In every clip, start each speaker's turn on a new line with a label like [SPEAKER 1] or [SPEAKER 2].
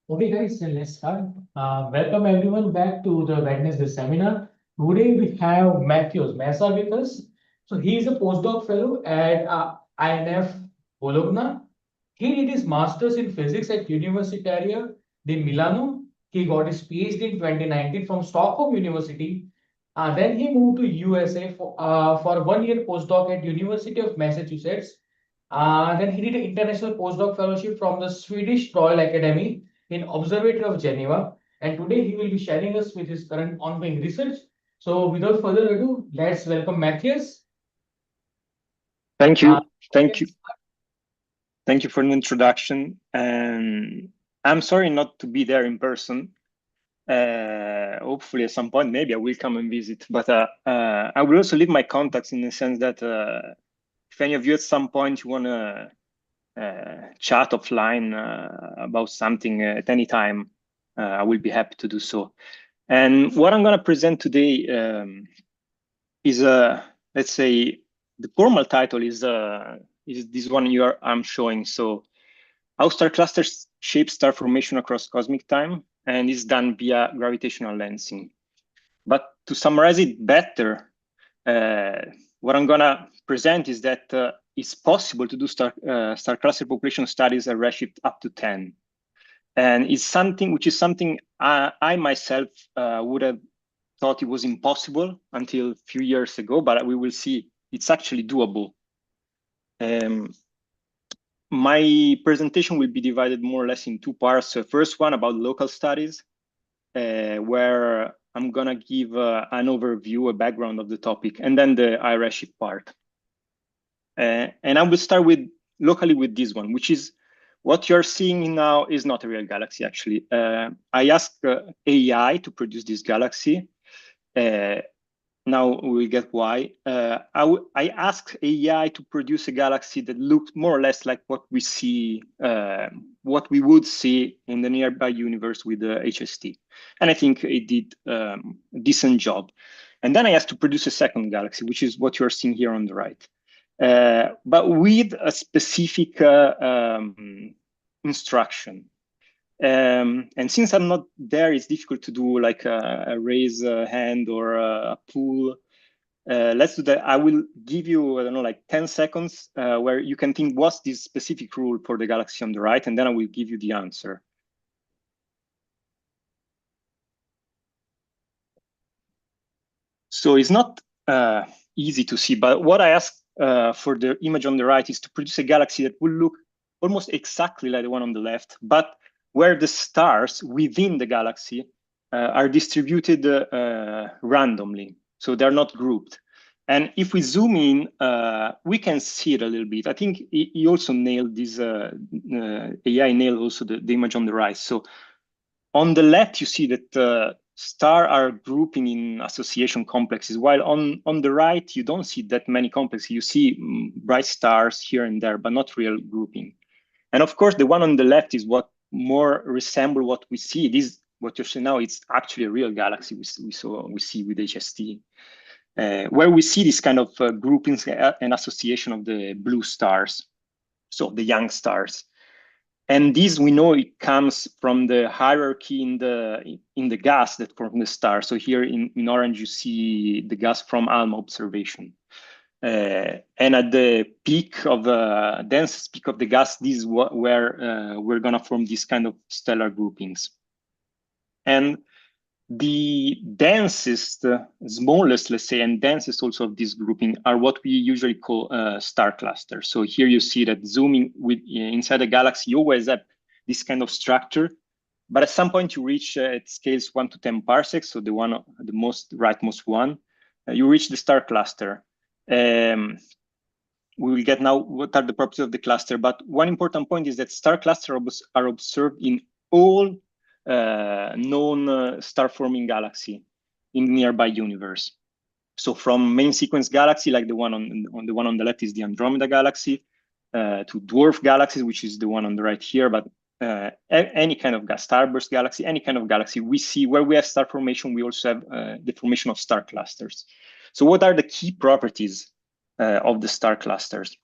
[SPEAKER 1] Okay, guys, so let's start. Welcome everyone back to the Wednesday seminar. Today we have Matteo Messa with us. So he is a postdoc fellow at INF Bologna. He did his master's in physics at Universitaria di Milano. He got his PhD in 2019 from Stockholm University. Then he moved to USA for 1 year postdoc at University of Massachusetts. Then he did an international postdoc fellowship from the Swedish Royal Academy in Observatory of Geneva. And today he will be sharing us with his current ongoing research. So without further ado, let's welcome Matthias.
[SPEAKER 2] Thank you. Thank you. Thank you for the introduction. And I'm sorry not to be there in person. Hopefully at some point, maybe I will come and visit. But I will also leave my contacts in the sense that if any of you at some point you want to chat offline about something at any time, I will be happy to do so. And what I'm going to present today is, let's say, the formal title is this one I'm showing. So, how star clusters shape star formation across cosmic time, and is done via gravitational lensing. But to summarize it better, what I'm going to present is that it's possible to do star cluster population studies at redshift up to 10. And it's something I myself would have thought it was impossible until a few years ago, but we will see it's actually doable. My presentation will be divided more or less in two parts. So first one about local studies, where I'm going to give an overview, a background of the topic, and then the redshift part. And I will start locally with this one, which is what you're seeing now is not a real galaxy, actually. I asked AI to produce this galaxy. Now we'll get why. I asked AI to produce a galaxy that looked more or less like what we see, what we would see in the nearby universe with the HST. And I think it did a decent job. And then I asked to produce a second galaxy, which is what you're seeing here on the right. But with a specific instruction. And since I'm not there, it's difficult to do like a raise a hand or a pull. Let's do that. I will give you, I don't know, like 10 seconds where you can think what's this specific rule for the galaxy on the right, and then I will give you the answer. So it's not easy to see, but what I asked for the image on the right is to produce a galaxy that will look almost exactly like the one on the left, but where the stars within the galaxy are distributed randomly. So they're not grouped. And if we zoom in, we can see it a little bit. I think he also nailed this, AI nailed also the image on the right. So on the left, you see that stars are grouping in association complexes, while on the right, you don't see that many complexes. You see bright stars here and there, but not real grouping. And of course, the one on the left is what more resemble what we see. This, what you're seeing now, it's actually a real galaxy we see with HST, where we see this kind of groupings and association of the blue stars, so the young stars. And this, we know it comes from the hierarchy in the gas that form the star. So here in orange, you see the gas from ALMA observation. And at the peak of the densest peak of the gas, this is where we're going to form these kind of stellar groupings. And the densest, smallest, let's say, and densest also of this grouping are what we usually call star clusters. So here you see that zooming inside a galaxy, you always have this kind of structure. But at some point you reach at scales 1 to 10 parsecs, so the most rightmost one, you reach the star cluster. We will get now what are the properties of the cluster, but one important point is that star clusters are observed in all known star-forming galaxy in the nearby universe. So from main sequence galaxy, like the one on the one on the left is the Andromeda galaxy, to dwarf galaxies, which is the one on the right here, but any kind of starburst galaxy, any kind of galaxy we see where we have star formation, we also have the formation of star clusters. So what are the key properties of the star clusters?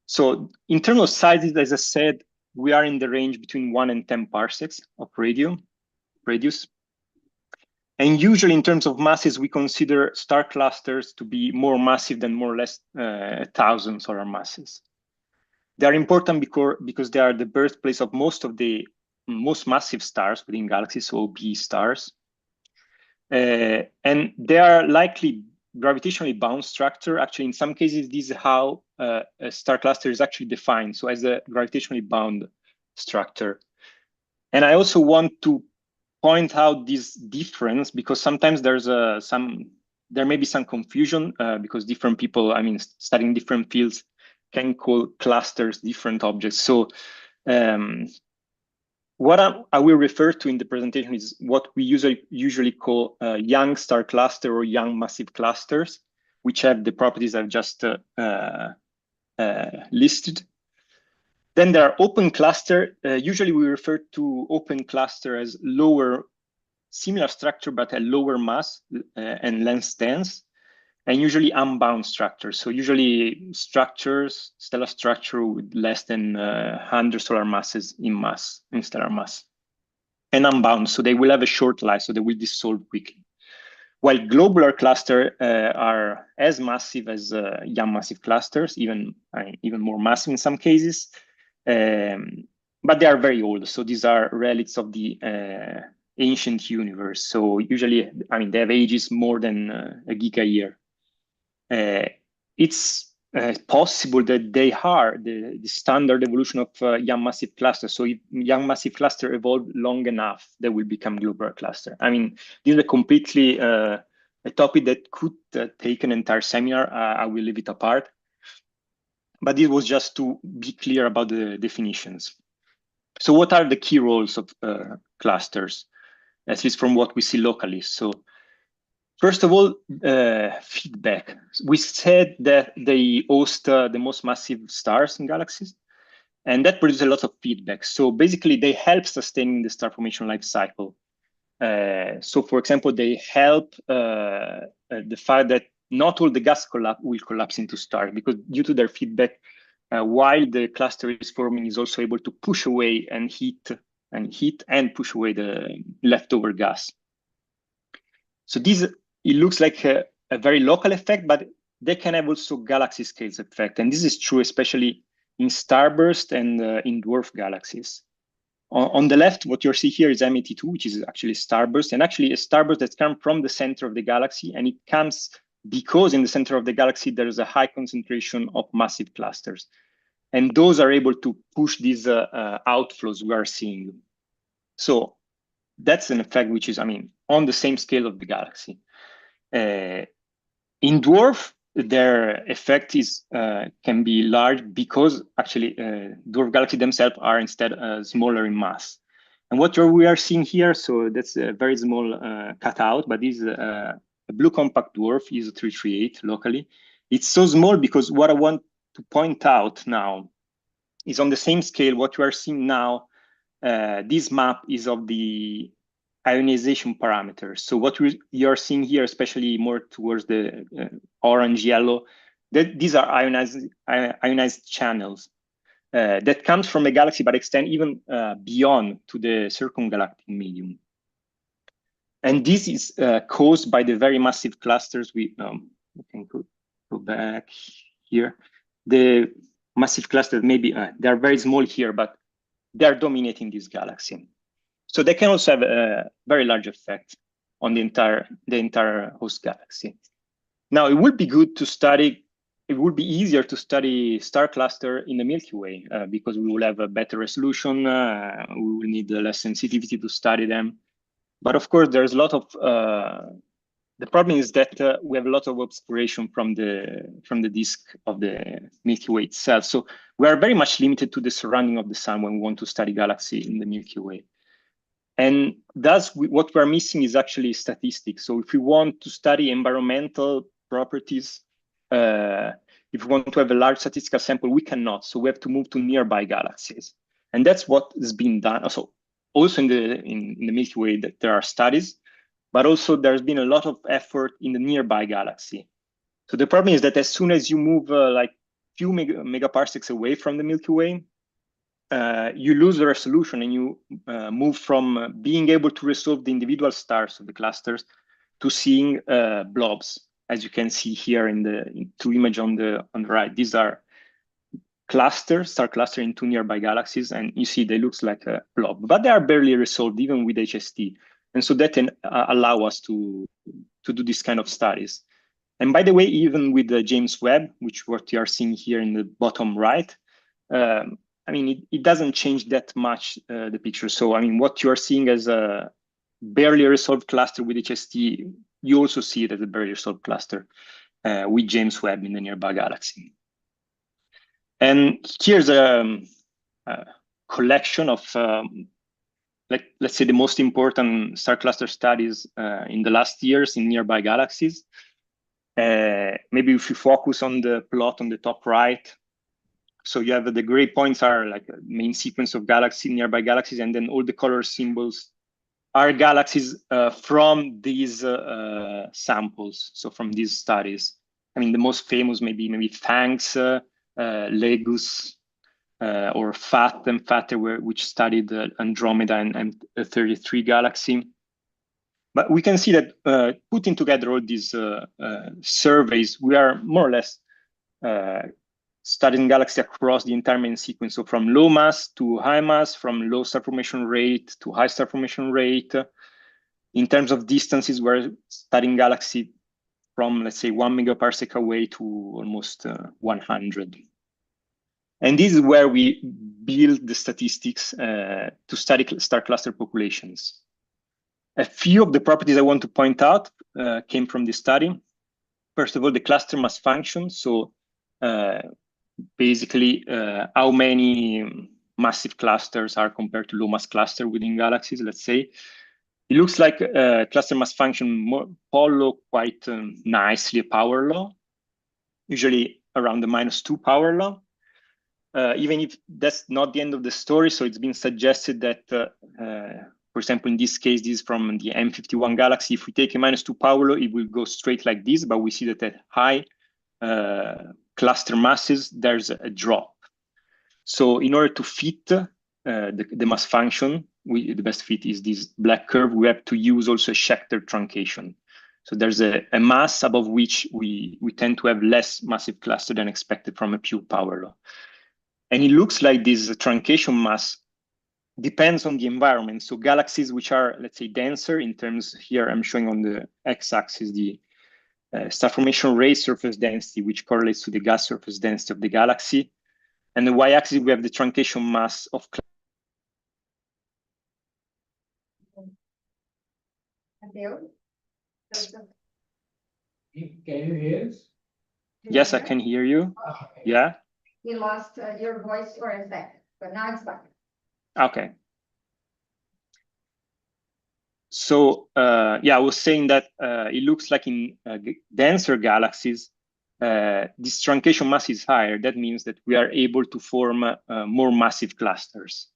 [SPEAKER 2] So in terms of sizes, as I said, we are in the range between 1 and 10 parsecs of radius. And usually in terms of masses, we consider star clusters to be more massive than more or less 1,000 solar masses. They are important because they are the birthplace of most of the most massive stars within galaxies, so B stars. And they are likely gravitationally bound structure. Actually, in some cases, this is how a star cluster is actually defined, so as a gravitationally bound structure. And I also want to point out this difference because sometimes there may be some confusion because different people, I mean, studying different fields can call clusters different objects. So what I will refer to in the presentation is what we usually call young star cluster or young massive clusters, which have the properties I've just listed. Then there are open cluster. Usually we refer to open cluster as similar structure, but a lower mass and length dense, and usually unbound structures. So usually stellar structure with less than 100 solar masses in stellar mass, and unbound. So they will have a short life, so they will dissolve quickly. While globular clusters are as massive as young massive clusters, even more massive in some cases, but they are very old. So these are relics of the ancient universe. So usually, I mean, they have ages more than a giga year. It's possible that they are the standard evolution of young massive cluster. So if young massive cluster evolved long enough, they will become globular cluster. I mean, this is a completely a topic that could take an entire seminar. I will leave it apart. But it was just to be clear about the definitions. So what are the key roles of clusters, at least from what we see locally? So first of all, feedback. We said that they host the most massive stars in galaxies, and that produces a lot of feedback. So basically, they help sustaining the star formation life cycle. So for example, they help the fact that not all the gas will collapse into stars, because due to their feedback, while the cluster is forming, is also able to push away and heat and push away the leftover gas. So it looks like a very local effect, but they can have also galaxy scales effect. And this is true, especially in starburst and in dwarf galaxies. On the left, what you see here is M82, which is actually a starburst, and actually a starburst that comes from the center of the galaxy. And it comes because in the center of the galaxy, there is a high concentration of massive clusters. And those are able to push these outflows we are seeing. So that's an effect which is, I mean, on the same scale of the galaxy. In dwarf, their effect can be large because actually dwarf galaxies themselves are instead smaller in mass. And what we are seeing here, so that's a very small cutout, but this is a blue compact dwarf, is 338 locally. It's so small because what I want to point out now is on the same scale. What you are seeing now, this map is of the ionization parameters. So what you're seeing here, especially more towards the orange yellow, these are ionized channels that comes from a galaxy but extend even beyond to the circumgalactic medium. And this is caused by the very massive clusters. We can go back here. The massive clusters, maybe they're very small here, but they're dominating this galaxy. So they can also have a very large effect on the entire host galaxy. Now, it would be good to study, it would be easier to study star cluster in the Milky Way because we will have a better resolution, we will need less sensitivity to study them. But of course, there's a lot of, the problem is that we have a lot of obscuration from the disk of the Milky Way itself. So we are very much limited to the surrounding of the sun when we want to study galaxy in the Milky Way. And thus, what we're missing is actually statistics. So if we want to study environmental properties, if we want to have a large statistical sample, we cannot. So we have to move to nearby galaxies. And that's what has been done. Also in the Milky Way, that there are studies, but also there's been a lot of effort in the nearby galaxy. So the problem is that as soon as you move like few megaparsecs away from the Milky Way, you lose the resolution and you move from being able to resolve the individual stars of the clusters to seeing blobs, as you can see here in the two images on the right. These are clusters, star cluster in two nearby galaxies, and you see they look like a blob, but they are barely resolved even with HST, and so that can allow us to do this kind of studies. And by the way, even with the James Webb, which what you are seeing here in the bottom right, I mean, it doesn't change that much the picture. So I mean, what you are seeing as a barely resolved cluster with HST, you also see it as a barely resolved cluster with James Webb in the nearby galaxy. And here's a collection of, let's say, the most important star cluster studies in the last years in nearby galaxies. Maybe if you focus on the plot on the top right, so you have the gray points are like a main sequence of nearby galaxies, and then all the color symbols are galaxies from these samples, so from these studies. I mean, the most famous maybe Fangs, Legus, or FAT and FATE, which studied Andromeda and 33 galaxy. But we can see that putting together all these surveys, we are more or less studying galaxies across the entire main sequence. So from low mass to high mass, from low star formation rate to high star formation rate. In terms of distances, we're studying galaxy from, let's say, 1 megaparsec away to almost 100. And this is where we build the statistics to study star cluster populations. A few of the properties I want to point out came from this study. First of all, the cluster mass function. So basically, how many massive clusters are compared to low mass cluster within galaxies, let's say. It looks like cluster mass function follow quite nicely a power law, usually around the -2 power law. Even if that's not the end of the story, so it's been suggested that, for example, in this case, this is from the M51 galaxy. If we take a -2 power law, it will go straight like this, but we see that at high cluster masses, there's a drop. So in order to fit the mass function, the best fit is this black curve. We have to use also a Schechter truncation. So there's a mass above which we tend to have less massive cluster than expected from a pure power law. And it looks like this truncation mass depends on the environment. So galaxies which are, let's say, denser in terms, here I'm showing on the x-axis the star formation rate surface density, which correlates to the gas surface density of the galaxy. And the y-axis, we have the truncation mass of.
[SPEAKER 1] Matteo? Can you hear us?
[SPEAKER 2] Yes, I can hear you.
[SPEAKER 1] Okay.
[SPEAKER 2] Yeah.
[SPEAKER 3] We lost your voice for a second, but now it's back.
[SPEAKER 2] Okay. So yeah, I was saying that it looks like in denser galaxies, this truncation mass is higher. That means that we are able to form more massive clusters.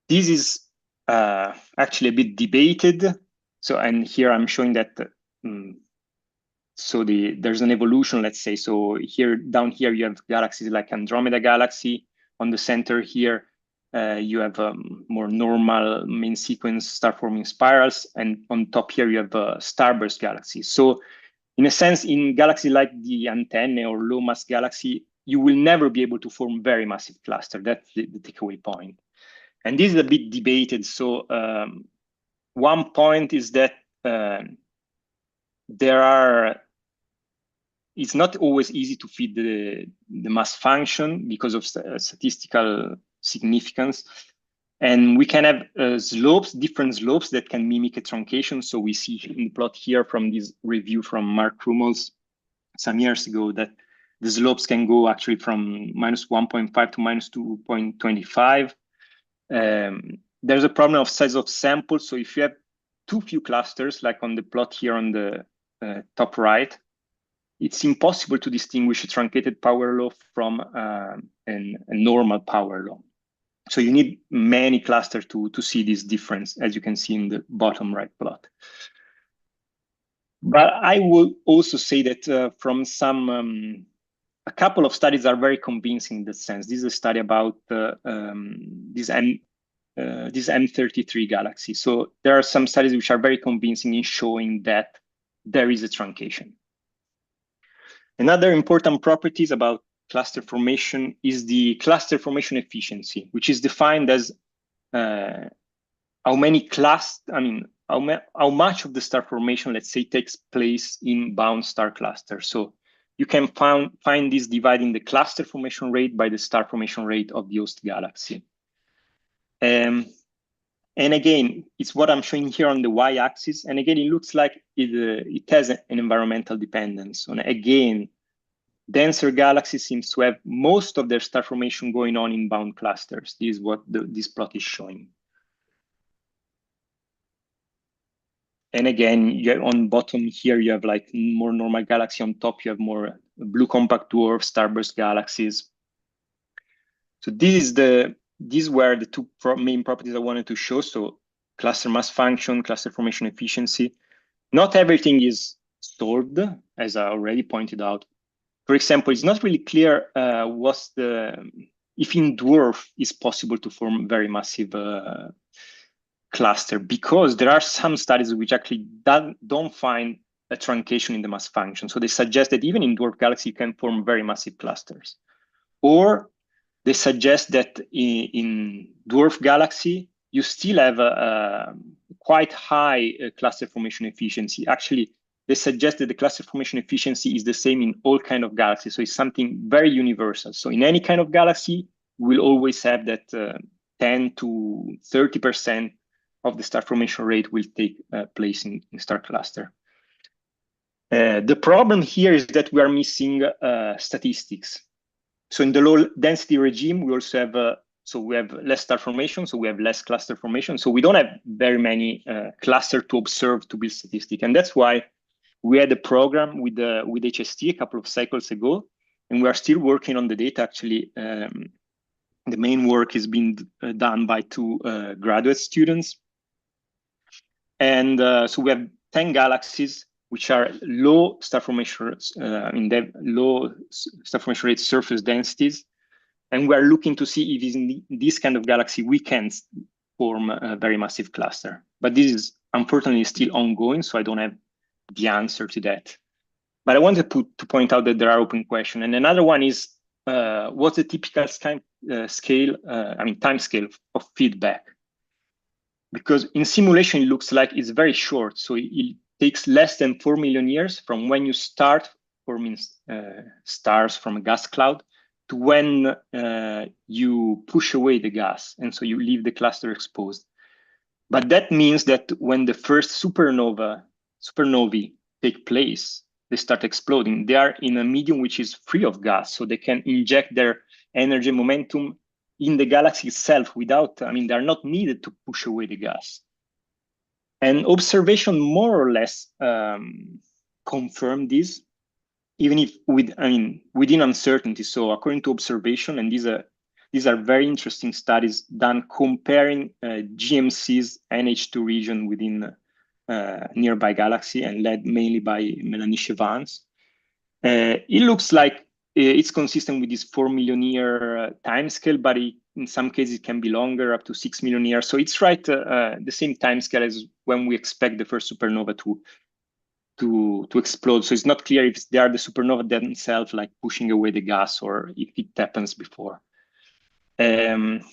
[SPEAKER 2] This is actually a bit debated. So, and here I'm showing that so there's an evolution, let's say. So here, down here, you have galaxies like Andromeda galaxy. On the center here, you have more normal main sequence star-forming spirals. And on top here, you have starburst galaxies. So in a sense, in galaxy like the Antennae or low mass galaxy, you will never be able to form very massive cluster. That's the takeaway point. And this is a bit debated. So one point is that it's not always easy to fit the mass function because of statistical significance. And we can have slopes, different slopes that can mimic a truncation. So we see in the plot here from this review from Mark Rummels some years ago that the slopes can go actually from -1.5 to -2.25. There's a problem of size of sample. So if you have too few clusters, like on the plot here on the top right, it's impossible to distinguish a truncated power law from a normal power law. So you need many clusters to see this difference, as you can see in the bottom right plot. But I will also say that from some a couple of studies are very convincing in that sense. This is a study about this M33 galaxy. So there are some studies which are very convincing in showing that there is a truncation. Another important properties about cluster formation is the cluster formation efficiency, which is defined as how much of the star formation, let's say, takes place in bound star clusters. So you can find this dividing the cluster formation rate by the star formation rate of the host galaxy. And again, it's what I'm showing here on the y-axis. And again, it looks like it has an environmental dependence. And again, denser galaxies seems to have most of their star formation going on in bound clusters. This is what this plot is showing. And again, on bottom here, you have like more normal galaxy. On top, you have more blue compact dwarf, starburst galaxies. So these were the two main properties I wanted to show. So cluster mass function, cluster formation efficiency. Not everything is solved, as I already pointed out. For example, it's not really clear if in dwarf it's possible to form very massive cluster, because there are some studies which actually don't find a truncation in the mass function. So they suggest that even in dwarf galaxy, you can form very massive clusters. Or they suggest that in dwarf galaxy, you still have a quite high cluster formation efficiency. Actually, they suggest that the cluster formation efficiency is the same in all kind of galaxies. So it's something very universal. So in any kind of galaxy, we'll always have that 10 to 30% of the star formation rate will take place in star cluster. The problem here is that we are missing statistics. So in the low density regime, we also have we have less star formation, so we have less cluster formation. So we don't have very many cluster to observe to build statistic, and that's why we had a program with HST a couple of cycles ago, and we are still working on the data. Actually, the main work is being done by two graduate students. And so we have 10 galaxies which are low star formation, they have low star formation rate surface densities. And we are looking to see if in this kind of galaxy we can form a very massive cluster. But this is unfortunately still ongoing, so I don't have the answer to that. But I wanted to point out that there are open questions. And another one is, what's the typical time scale of feedback? Because in simulation, it looks like it's very short. So it takes less than 4 million years from when you start forming stars from a gas cloud to when you push away the gas. And so you leave the cluster exposed. But that means that when the first supernovae take place, they start exploding. They are in a medium which is free of gas. So they can inject their energy momentum in the galaxy itself without, they're not needed to push away the gas. And observation more or less confirm this, even if within uncertainty. So according to observation, and these are very interesting studies done comparing GMC's NH2 region within nearby galaxy and led mainly by Melanie Chevans. It looks like it's consistent with this 4 million year timescale, but in some cases it can be longer, up to 6 million years. So it's right the same timescale as when we expect the first supernova to explode. So it's not clear if they are the supernova themselves, like pushing away the gas, or if it happens before. And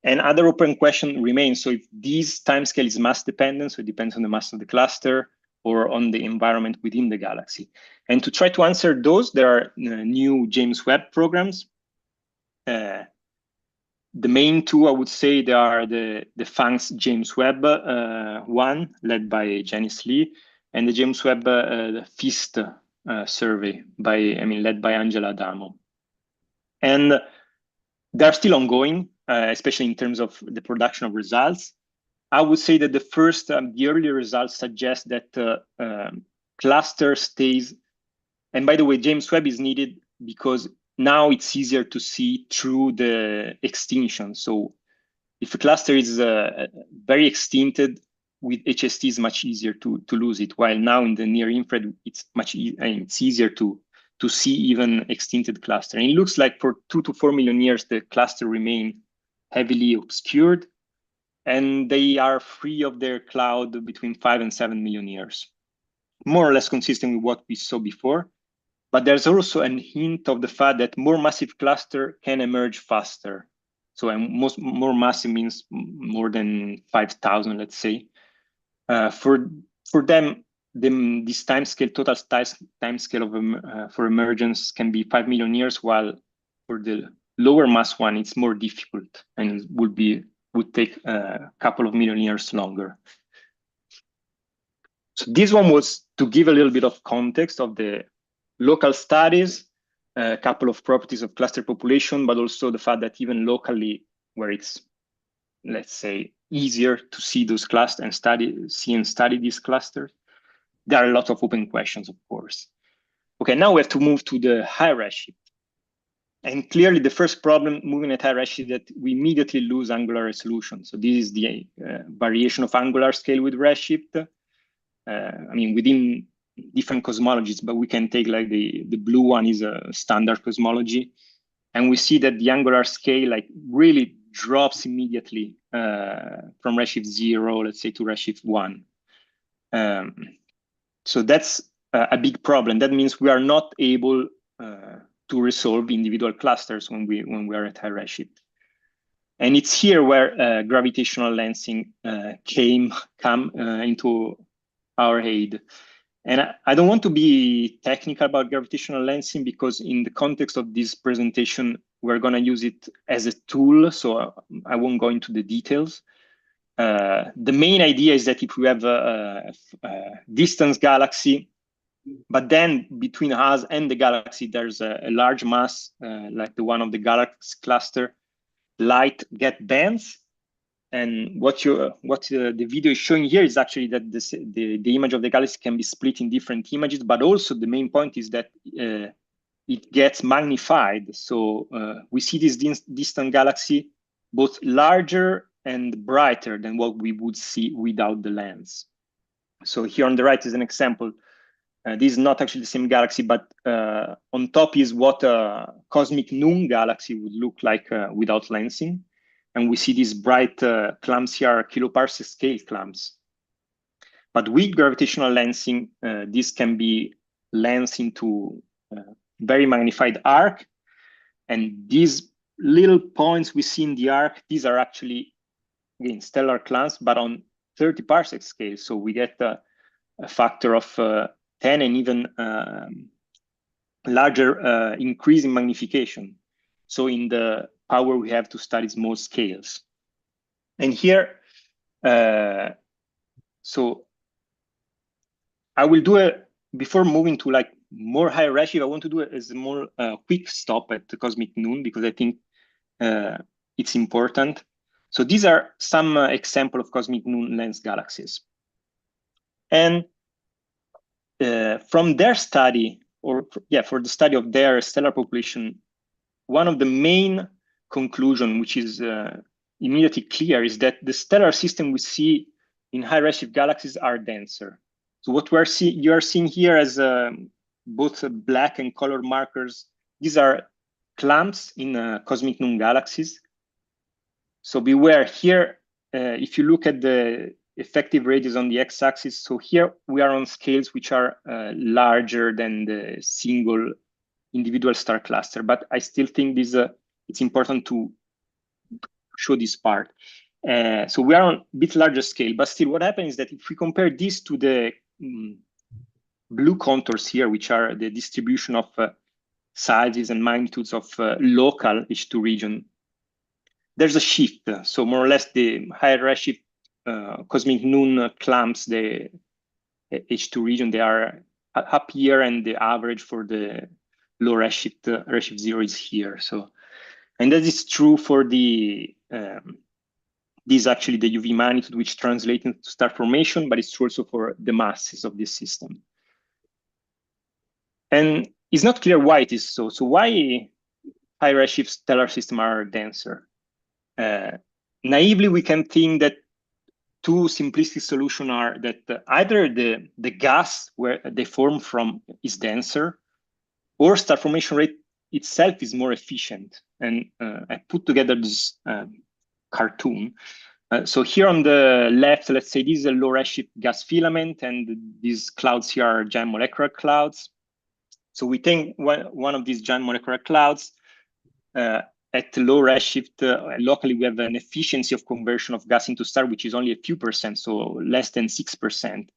[SPEAKER 2] other open question remains. So if this timescale is mass dependent, so it depends on the mass of the cluster or on the environment within the galaxy. And to try to answer those, there are new James Webb programs. The main two, I would say, they are the FANGS James Webb one, led by Janice Lee, and the James Webb FIST survey led by Angela Adamo. And they're still ongoing, especially in terms of the production of results. I would say that the early results suggest that cluster stays. And by the way, James Webb is needed because now it's easier to see through the extinction. So if a cluster is very extincted, with HST is much easier to lose it. While now in the near infrared, it's much it's easier to to see even extincted cluster. And it looks like for 2 to 4 million years, the cluster remain heavily obscured, and they are free of their cloud between 5 and 7 million years. More or less consistent with what we saw before. But there's also a hint of the fact that more massive cluster can emerge faster. So more massive means more than 5,000, let's say. For them, this time scale, total time scale for emergence can be 5 million years, while for the lower mass one, it's more difficult and would take a couple of million years longer. So this one was to give a little bit of context of the local studies, a couple of properties of cluster population, but also the fact that even locally, where it's, let's say, easier to see those clusters and study these clusters, there are a lot of open questions, of course. Okay, now we have to move to the high redshift. And clearly the first problem moving at high redshift is that we immediately lose angular resolution. So this is the variation of angular scale with redshift. I mean, within different cosmologies, but we can take like the blue one is a standard cosmology. And we see that the angular scale like really drops immediately from redshift 0, let's say, to redshift 1. So that's a big problem. That means we are not able to resolve individual clusters when we are at high redshift. And it's here where gravitational lensing come into our aid. And I don't want to be technical about gravitational lensing because in the context of this presentation, we're going to use it as a tool. So I won't go into the details. The main idea is that if we have a distance galaxy, but then between us and the galaxy, there's a large mass, like the one of the Galaxies cluster, light get bends. And what the video is showing here is actually that the image of the galaxy can be split in different images, but also the main point is that it gets magnified. So we see this distant galaxy both larger and brighter than what we would see without the lens. So here on the right is an example. This is not actually the same galaxy, but on top is what a cosmic noon galaxy would look like without lensing. And we see these bright clumps here are kiloparsec scale clumps. But with gravitational lensing, this can be lensed into very magnified arc. And these little points we see in the arc, these are actually, again, stellar clumps, but on 30 parsec scale. So we get a factor of 10 and even larger increase in magnification. So in the power we have to study small scales. And here, so I will do before moving to like more high redshift, I want to do a small quick stop at the cosmic noon because I think it's important. So these are some example of cosmic noon lens galaxies. And from their study, for the study of their stellar population, one of the main conclusion, which is immediately clear, is that the stellar system we see in high redshift galaxies are denser. So what you are seeing here as both black and color markers, these are clumps in cosmic noon galaxies. So beware here, if you look at the effective radius on the x-axis, so here we are on scales which are larger than the single individual star cluster, but I still think this it's important to show this part. So we are on a bit larger scale, but still what happens is that if we compare this to the blue contours here, which are the distribution of sizes and magnitudes of local H2 region, there's a shift. So more or less the higher redshift cosmic noon clumps, the H2 region, they are up here, and the average for the low redshift, redshift 0 is here. So, and that is true for the this is actually the UV magnitude, which translates into star formation, but it's true also for the masses of this system. And it's not clear why it is so. So why high redshift stellar systems are denser? Naively, we can think that two simplistic solutions are that either the gas where they form from is denser, or star formation rate itself is more efficient. And I put together this cartoon. So here on the left, let's say this is a low redshift gas filament, and these clouds here are giant molecular clouds. So we take one of these giant molecular clouds at low redshift. Locally, we have an efficiency of conversion of gas into star, which is only a few percent, so less than 6%.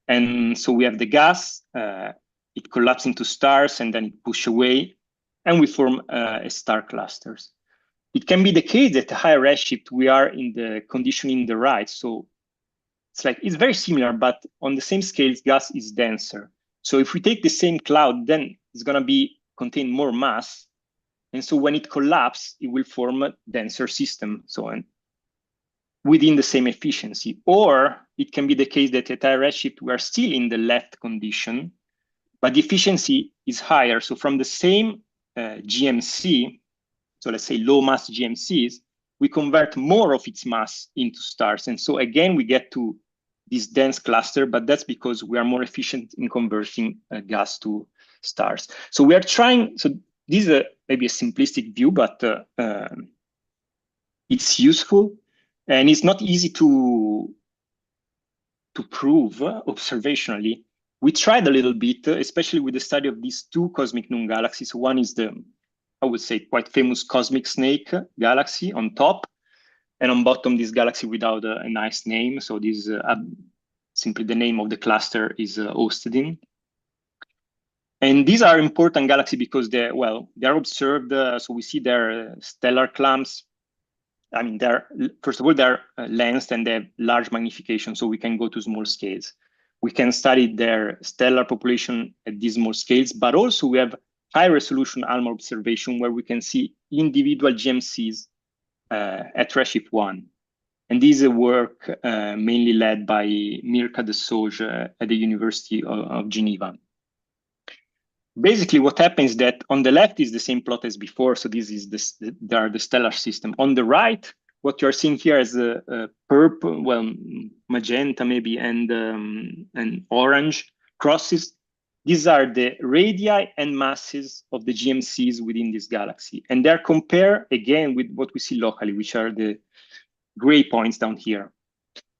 [SPEAKER 2] And so we have the gas, it collapses into stars, and then it pushes away, and we form star clusters. It can be the case that at higher redshift, we are in the conditioning the right. So it's very similar, but on the same scales, gas is denser. So if we take the same cloud, then it's going to contain more mass. And so when it collapses, it will form a denser system, so on, within the same efficiency. Or it can be the case that at higher redshift, we are still in the left condition, but the efficiency is higher. So from the same GMC, so let's say low mass GMCs, we convert more of its mass into stars. And so again, we get to this dense cluster, but that's because we are more efficient in converting gas to stars. So we are trying, so this is maybe a simplistic view, but it's useful. And it's not easy to prove observationally. We tried a little bit, especially with the study of these two cosmic known galaxies. One is the, I would say, quite famous cosmic snake galaxy on top, and on bottom, this galaxy without a nice name. So this simply the name of the cluster is hosted in. And these are important galaxies because they're observed. So we see their stellar clumps. I mean, first of all, they're lensed and they have large magnification, so we can go to small scales. We can study their stellar population at these small scales, but also we have high resolution ALMA observation where we can see individual GMCs at redshift 1. And this is a work mainly led by Mirka de Sauge at the University of Geneva. Basically, what happens is that on the left is the same plot as before. So this is the stellar system. On the right, what you're seeing here is a purple, well, magenta maybe, and orange crosses. These are the radii and masses of the GMCs within this galaxy. And they're compared again with what we see locally, which are the gray points down here.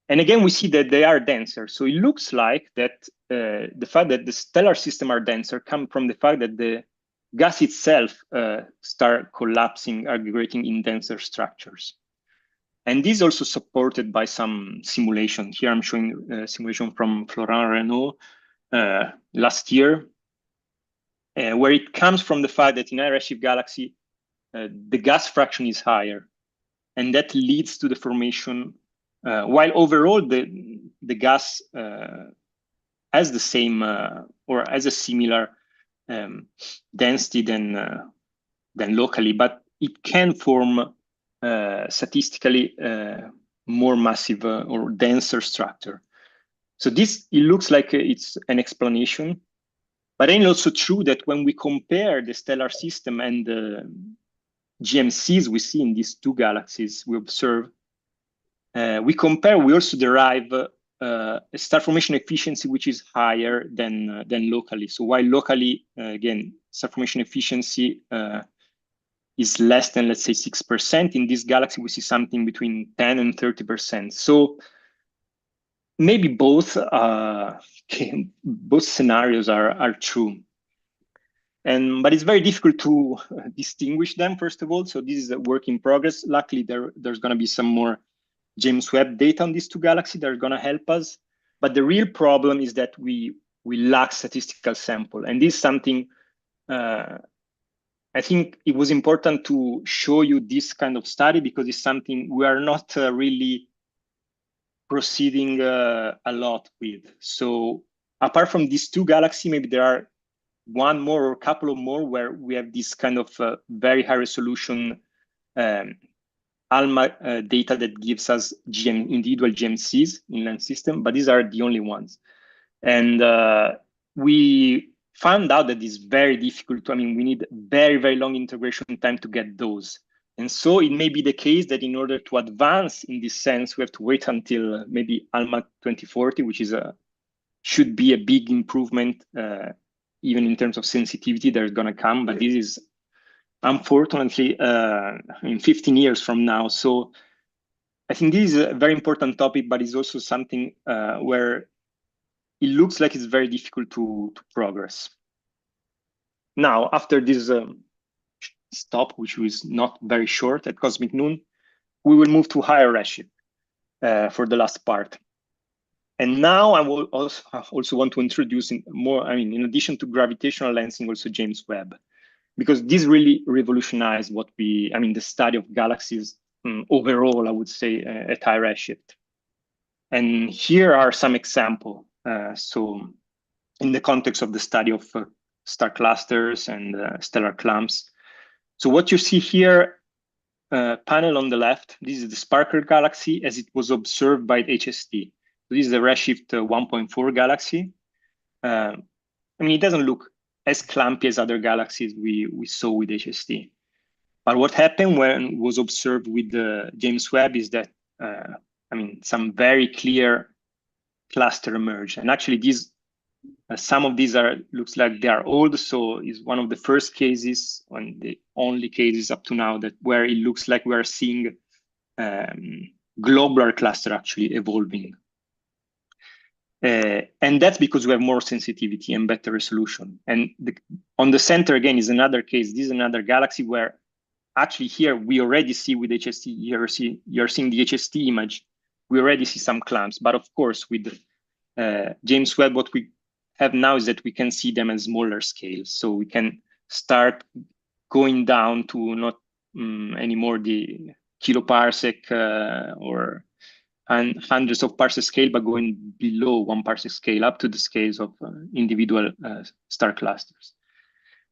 [SPEAKER 2] And again, we see that they are denser. So it looks like that the fact that the stellar system are denser come from the fact that the gas itself start collapsing, aggregating in denser structures. And this is also supported by some simulation. Here I'm showing a simulation from Florent Renaud last year, where it comes from the fact that in high redshift galaxy, the gas fraction is higher. And that leads to the formation, while overall the gas has the same or has a similar density than locally, but it can form statistically more massive or denser structure. So this, it looks like it's an explanation, but then it's also true that when we compare the stellar system and the GMCs we see in these two galaxies we observe, we also derive a star formation efficiency which is higher than locally. So while locally, again, star formation efficiency is less than, let's say, 6%, in this galaxy we see something between 10 and 30%. So maybe both scenarios are true. But it's very difficult to distinguish them, first of all. So this is a work in progress. Luckily, there's going to be some more James Webb data on these two galaxies that are going to help us. But the real problem is that we lack statistical sample. And this is something, I think it was important to show you this kind of study because it's something we are not really proceeding a lot with. So apart from these two galaxies, maybe there are one more or a couple of more where we have this kind of very high resolution ALMA data that gives us individual GMCs inland system, but these are the only ones. And we found out that it's very difficult. I mean, we need very, very long integration time to get those. And so it may be the case that in order to advance in this sense, we have to wait until maybe ALMA 2040, which is should be a big improvement even in terms of sensitivity, they're going to come, but this is unfortunately in 15 years from now. So I think this is a very important topic, but it's also something where it looks like it's very difficult to progress. Now, after this stop, which was not very short at cosmic noon, we will move to higher redshift for the last part. And now I will also want to introduce in addition to gravitational lensing, also James Webb, because this really revolutionized the study of galaxies overall, I would say, at high redshift. And here are some examples. So in the context of the study of star clusters and stellar clumps. So what you see here, panel on the left, this is the Sparker galaxy as it was observed by HST. So this is the redshift 1.4 galaxy. It doesn't look as clumpy as other galaxies we saw with HST. But what happened when it was observed with the James Webb is that, some very clear cluster emerged. And actually some of these looks like they are old, so it's one of the first cases, and the only cases up to now where it looks like we're seeing globular cluster actually evolving. And that's because we have more sensitivity and better resolution. And on the center again is another case. This is another galaxy where actually here we already see with HST. You're seeing the HST image. We already see some clumps, but of course with James Webb, what we have now is that we can see them at smaller scales. So we can start going down to not anymore the kiloparsec or hundreds of parsec scale, but going below 1 parsec scale up to the scales of individual star clusters.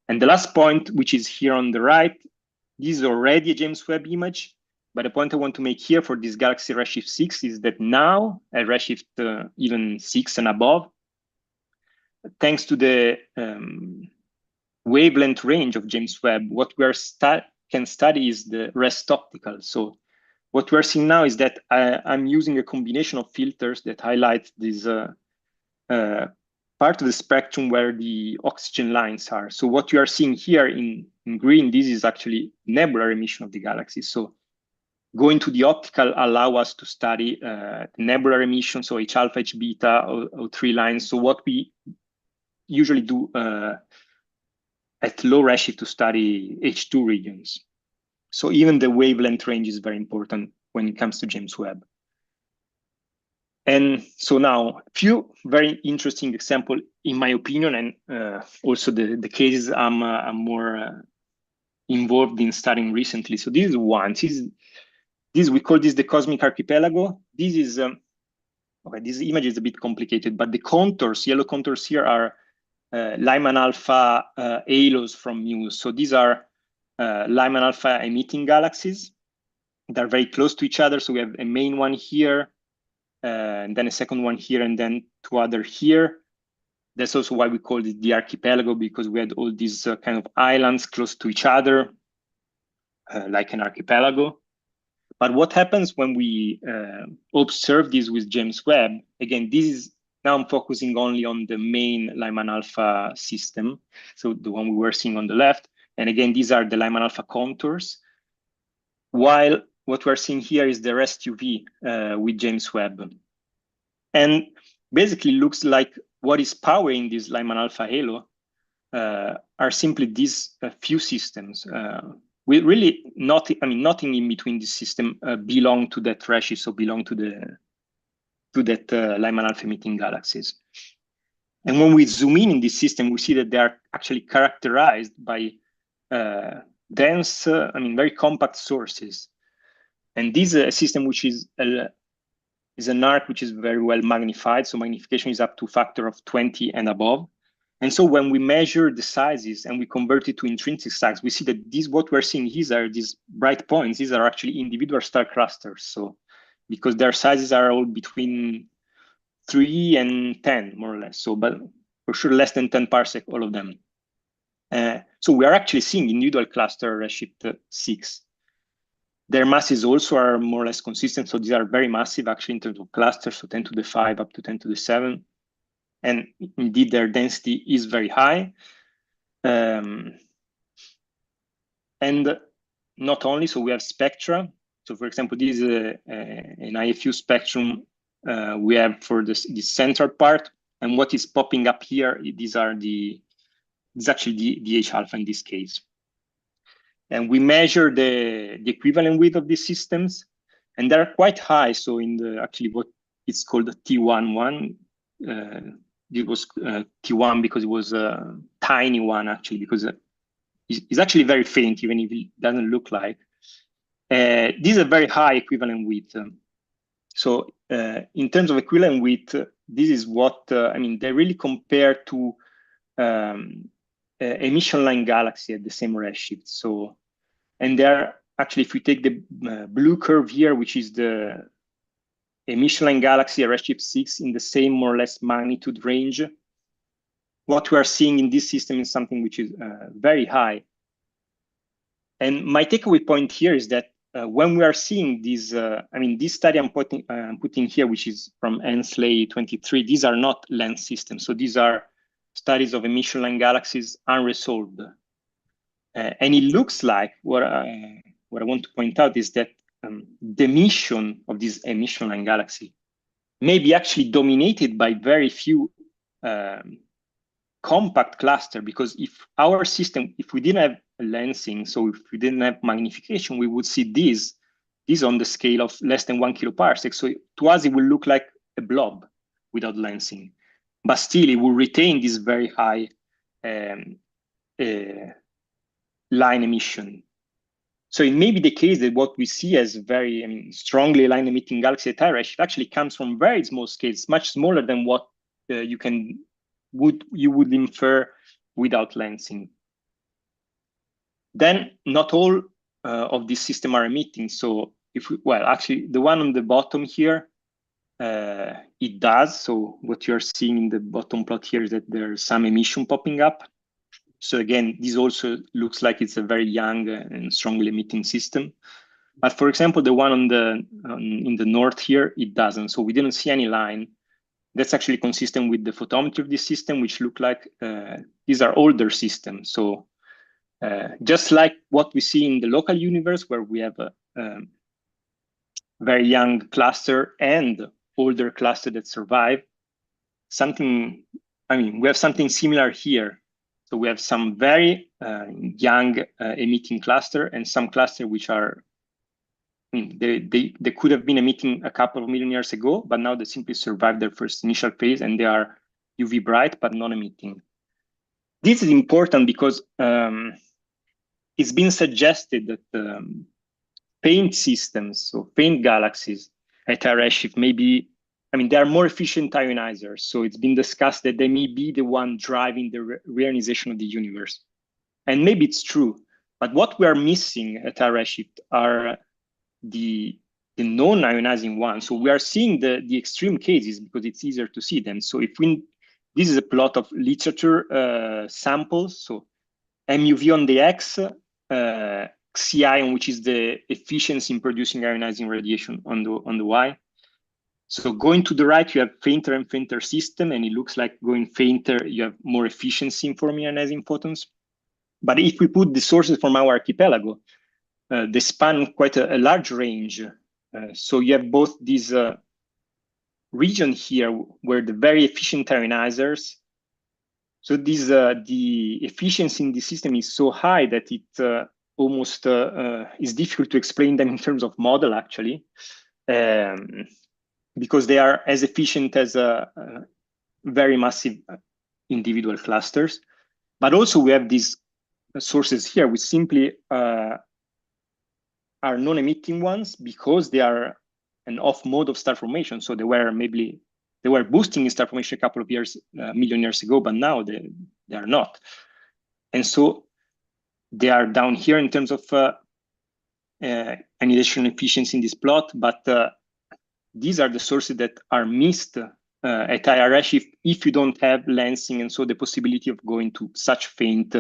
[SPEAKER 2] And the last point, which is here on the right, this is already a James Webb image. But the point I want to make here for this galaxy redshift 6 is that now at redshift even 6 and above, thanks to the wavelength range of James Webb, what we can study is the rest optical. So what we're seeing now is that I'm using a combination of filters that highlight this part of the spectrum where the oxygen lines are. So what you are seeing here in green, this is actually nebular emission of the galaxy. So going to the optical allow us to study nebular emission, so H alpha, H beta, O3 lines. So what we usually do at low redshift to study H2 regions. So even the wavelength range is very important when it comes to James Webb. And so now a few very interesting examples, in my opinion, and also the cases I'm more involved in studying recently. So this is one. This we call this the cosmic archipelago. This is okay. This image is a bit complicated, but the contours, yellow contours here, are Lyman alpha halos from Muse. So these are Lyman alpha emitting galaxies. They're very close to each other. So we have a main one here, and then a second one here, and then two other here. That's also why we called it the archipelago, because we had all these kind of islands close to each other, like an archipelago. But what happens when we observe this with James Webb? Again, this is now I'm focusing only on the main Lyman alpha system, so the one we were seeing on the left. And again, these are the Lyman alpha contours. While what we're seeing here is the rest UV with James Webb. And basically looks like what is powering this Lyman alpha halo are simply these few systems. We really nothing in between this system belong to that redshift, so belong to that Lyman alpha emitting galaxies. And when we zoom in this system, we see that they are actually characterized by dense, very compact sources. And this is a system which is an arc which is very well magnified. So magnification is up to a factor of 20 and above. And so when we measure the sizes and we convert it to intrinsic size, we see that what we're seeing here are these bright points. These are actually individual star clusters. So because their sizes are all between 3 and 10, more or less. So, but for sure, less than 10 parsec, all of them. So we are actually seeing individual cluster redshift 6. Their masses also are more or less consistent. So these are very massive, actually, in terms of clusters. So 10 to the 5 up to 10 to the 7. and indeed their density is very high. And not only, so we have spectra. So for example, this is an IFU spectrum we have for this central part. And what is popping up here, these are it's actually the H alpha in this case. And we measure the equivalent width of these systems, and they're quite high. So in the actually what it's called T11, it was T1 because it was a tiny one actually, because it's actually very faint, even if it doesn't look like. This is a very high equivalent width. So in terms of equivalent width, this is what, I mean, they really compare to emission line galaxy at the same redshift. So, and they're actually, if we take the blue curve here, which is the emission line galaxy at redshift 6 in the same more or less magnitude range, what we are seeing in this system is something which is very high. And my takeaway point here is that when we are seeing these, I mean, this study I'm putting here, which is from Hensley 23, these are not lens systems. So these are studies of emission line galaxies unresolved. And it looks like what I want to point out is that the emission of this emission line galaxy may be actually dominated by very few compact cluster, because if our system, if we didn't have lensing, so if we didn't have magnification, we would see this on the scale of less than 1 kiloparsec. So to us, it will look like a blob without lensing, but still it will retain this very high line emission. So it may be the case that what we see as very strongly line emitting galaxy at high redshift actually comes from very small scales, much smaller than what you would infer without lensing. Then not all of these systems are emitting. So if we, well, actually the one on the bottom here, it does. So what you're seeing in the bottom plot here is that there's some emission popping up. So again, this also looks like it's a very young and strongly emitting system. But for example, the one on the in the north here, it doesn't. So we didn't see any line. That's actually consistent with the photometry of this system, which look like these are older systems. So just like what we see in the local universe, where we have a very young cluster and older cluster that survive, we have something similar here. So we have some very young emitting cluster and some cluster which are, they could have been emitting a couple of million years ago, but now they simply survived their first initial phase and they are UV bright but non-emitting. This is important because it's been suggested that faint systems, so faint galaxies at high redshift may be, they are more efficient ionizers. So it's been discussed that they may be the one driving the reionization of the universe. And maybe it's true, but what we are missing at high redshift are the non-ionizing ones. So we are seeing the extreme cases because it's easier to see them. So this is a plot of literature samples. So MUV on the X, Xion, which is the efficiency in producing ionizing radiation on the Y. So going to the right, you have fainter and fainter system, and it looks like going fainter, you have more efficiency in forming ionizing photons. But if we put the sources from our archipelago, they span quite a large range. So you have both these region here where the very efficient ionizers. So the efficiency in the system is so high that it almost is difficult to explain them in terms of model, actually, because they are as efficient as very massive individual clusters. But also we have these sources here which simply are non-emitting ones because they are an off mode of star formation. So they were boosting in star formation a couple of years, million years ago, but now they are not. And so they are down here in terms of annihilation efficiency in this plot, but these are the sources that are missed at higher redshift if you don't have lensing, and so the possibility of going to such faint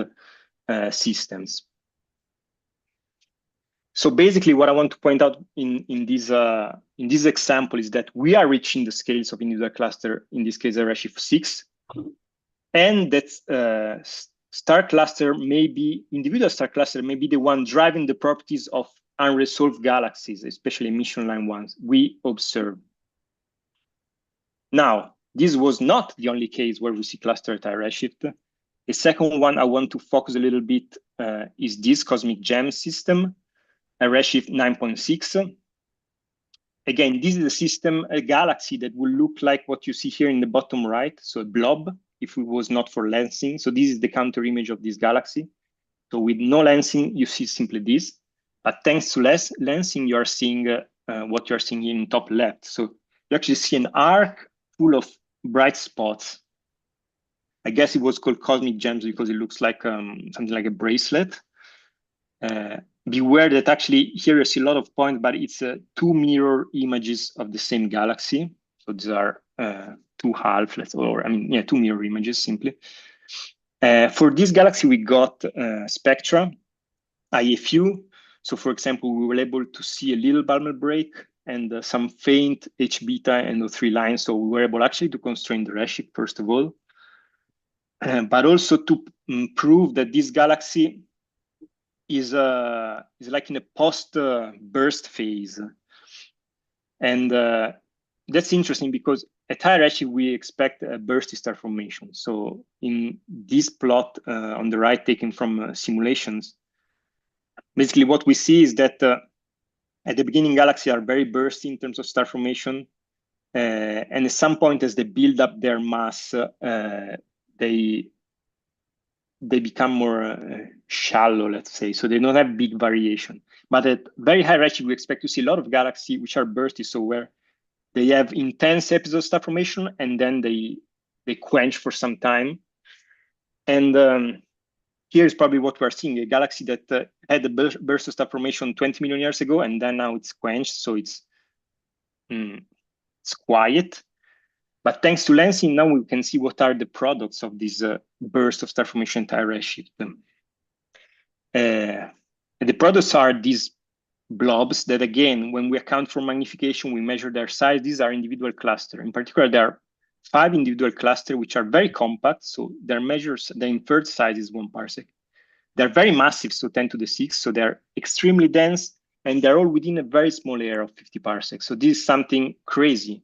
[SPEAKER 2] systems. So basically, what I want to point out in this example is that we are reaching the scales of individual cluster, in this case, a redshift 6, And that star cluster may be, individual star cluster may be the one driving the properties of unresolved galaxies, especially emission line ones we observe. Now, this was not the only case where we see cluster at high redshift. The second one I want to focus a little bit is this cosmic gem system, a redshift 9.6. Again, this is a system, a galaxy that will look like what you see here in the bottom right, so a blob, if it was not for lensing. So this is the counter image of this galaxy. So with no lensing, you see simply this. But thanks to lensing, you are seeing what you're seeing in top left. So you actually see an arc full of bright spots. I guess it was called cosmic gems because it looks like something like a bracelet. Beware that actually here you see a lot of points, but it's two mirror images of the same galaxy. So these are two half, two mirror images simply. For this galaxy, we got spectra, IFU. So for example, we were able to see a little Balmer break and some faint H beta and O3 lines. So we were able actually to constrain the redshift, first of all, but also to prove that this galaxy is like in a post-burst phase. And that's interesting because at high redshift, we expect a bursty star formation. So in this plot on the right, taken from simulations, basically what we see is that at the beginning, galaxies are very bursty in terms of star formation. And at some point, as they build up their mass, they become more shallow, let's say, so they don't have big variation. But at very high redshift, we expect to see a lot of galaxies which are bursty, so where they have intense episodes of star formation and then they quench for some time. And here is probably what we're seeing, a galaxy that had a burst of star formation 20 million years ago, and then now it's quenched, so it's quiet. But thanks to lensing, now we can see what are the products of this burst of star formation at high redshift. The products are these blobs that, again, when we account for magnification, we measure their size. These are individual clusters. In particular, there are 5 individual clusters which are very compact. So their measures, the inferred size is 1 parsec. They're very massive, so 10 to the 6. So they're extremely dense, and they're all within a very small area of 50 parsecs. So this is something crazy.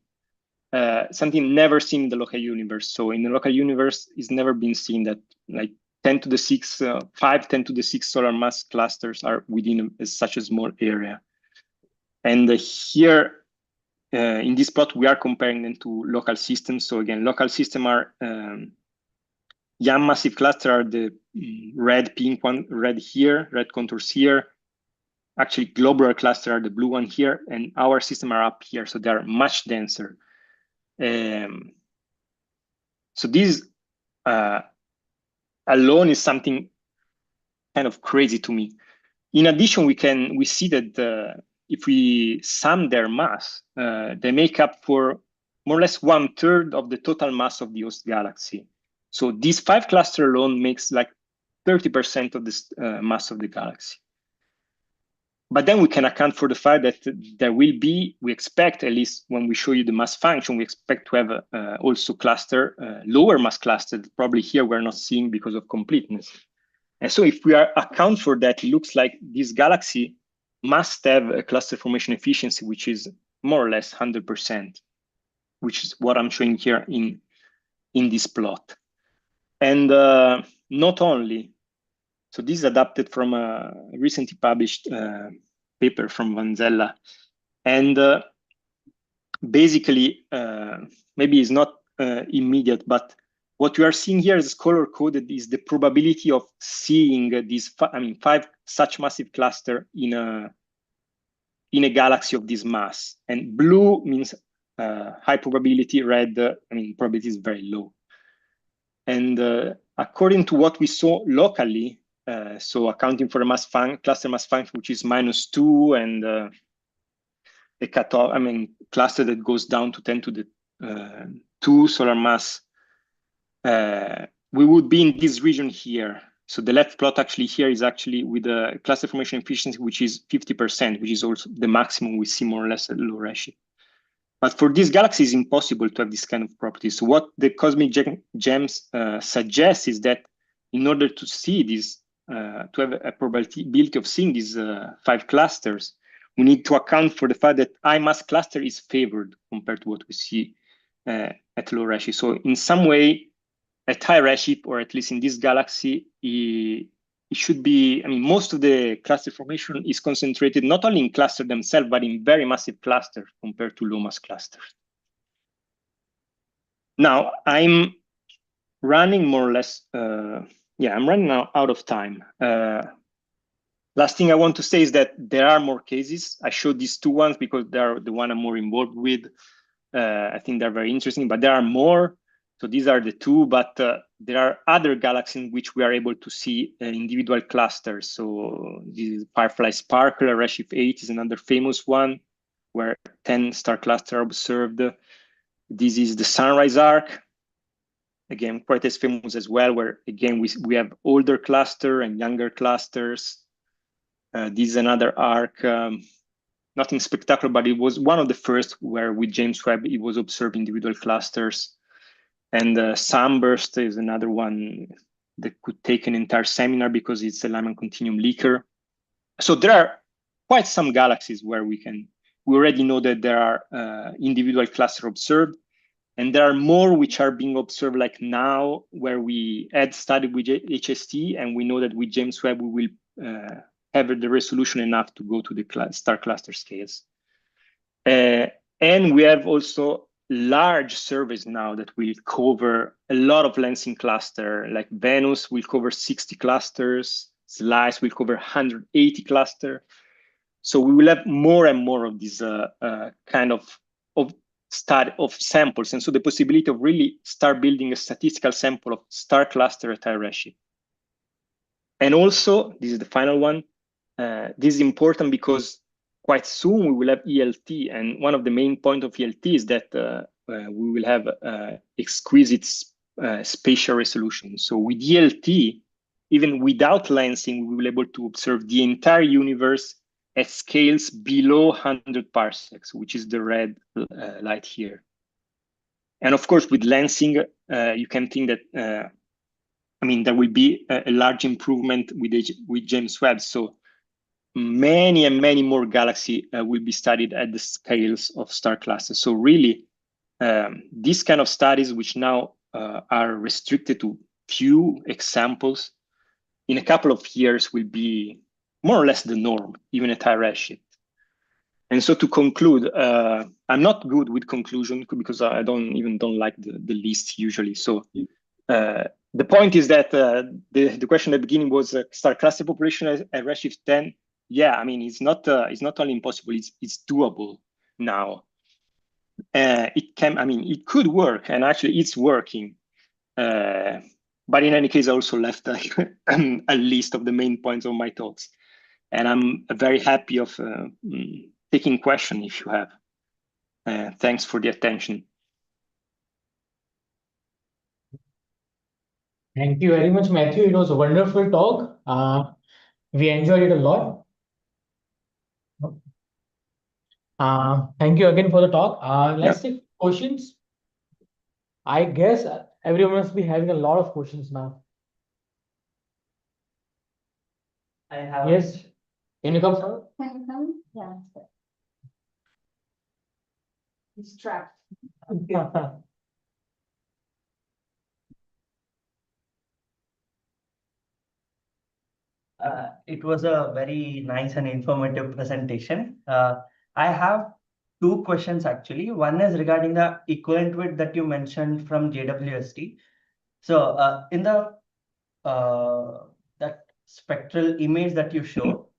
[SPEAKER 2] Something never seen in the local universe. So in the local universe, it's never been seen that like 10 to the 6, 5 10 to the 6 solar mass clusters are within such a small area. And here in this plot, we are comparing them to local systems. So again, local system are young massive cluster are the red, pink one, red here, red contours here. Actually, globular cluster are the blue one here, and our system are up here, so they are much denser. So this alone is something kind of crazy to me. In addition, we see that if we sum their mass, they make up for more or less 1/3 of the total mass of the host galaxy. So these 5 clusters alone makes like 30% of this mass of the galaxy. But then we can account for the fact that there will be, we expect, at least when we show you the mass function, we expect to have also cluster, lower mass cluster, that probably here we're not seeing because of completeness. And so if we account for that, it looks like this galaxy must have a cluster formation efficiency, which is more or less 100%, which is what I'm showing here in this plot. And not only, so this is adapted from a recently published paper from Vanzella. And basically, maybe it's not immediate, but what you are seeing here is color-coded is the probability of seeing these 5 such massive cluster in a galaxy of this mass. And blue means high probability, red, probability is very low. And according to what we saw locally, so accounting for a cluster mass function, which is -2, and a cutoff, cluster that goes down to 10 to the 2 solar mass, we would be in this region here. So the left plot actually here is actually with a cluster formation efficiency, which is 50%, which is also the maximum we see more or less at low redshift. But for this galaxy, it's impossible to have this kind of properties. So what the cosmic gems suggests is that in order to see this, to have a probability of seeing these 5 clusters, we need to account for the fact that high mass cluster is favored compared to what we see at low redshift. So in some way, at high redshift, or at least in this galaxy, it should be, I mean, most of the cluster formation is concentrated not only in clusters themselves, but in very massive clusters compared to low mass clusters. Now, I'm running more or less, I'm running out of time. Last thing I want to say is that there are more cases. I showed these 2 ones because they are the one I'm more involved with. I think they're very interesting, but there are more. So these are the 2, but there are other galaxies in which we are able to see individual clusters. So this is Firefly Sparkler, redshift 8 is another famous one where 10 star clusters are observed. This is the Sunrise Arc, again, quite as famous as well, where again, we have older cluster and younger clusters. This is another arc, nothing spectacular, but it was one of the first where with James Webb, it was observed individual clusters. And Sunburst is another one that could take an entire seminar because it's a Lyman continuum leaker. So there are quite some galaxies where we already know that there are individual clusters observed. And there are more which are being observed like now, where we had studied with HST, and we know that with James Webb, we will have the resolution enough to go to the star cluster scales. And we have also large surveys now that will cover a lot of lensing cluster, like Venus will cover 60 clusters, SLICE will cover 180 cluster. So we will have more and more of these kind of study of samples. And so the possibility of really start building a statistical sample of star cluster at high redshift. And also, this is the final one. This is important because quite soon we will have ELT, and one of the main points of ELT is that we will have exquisite spatial resolution. So with ELT, even without lensing, we will be able to observe the entire universe at scales below 100 parsecs, which is the red light here. And of course, with lensing, you can think that, I mean, there will be a large improvement with James Webb. So many and many more galaxies will be studied at the scales of star clusters. So really, these kind of studies, which now are restricted to few examples, in a couple of years will be more or less the norm, even at high redshift. And so to conclude, I'm not good with conclusion because I don't like the list usually. So the point is that the question at the beginning was star cluster population at redshift 10. Yeah, I mean, it's not only impossible, it's doable now. It could work, and actually it's working. But in any case, I also left a list of the main points of my talks. And I'm very happy of taking questions if you have. Thanks for the attention.
[SPEAKER 1] Thank you very much, Matthew. It was a wonderful talk. We enjoyed it a lot. Thank you again for the talk. Let's take questions. I guess everyone must be having a lot of questions now.
[SPEAKER 4] I have.
[SPEAKER 1] Yes. Can you come, sir?
[SPEAKER 3] Can you come? Yeah. He's trapped.
[SPEAKER 4] It was a very nice and informative presentation. I have 2 questions actually. One is regarding the equivalent width that you mentioned from JWST. So in the that spectral image that you show,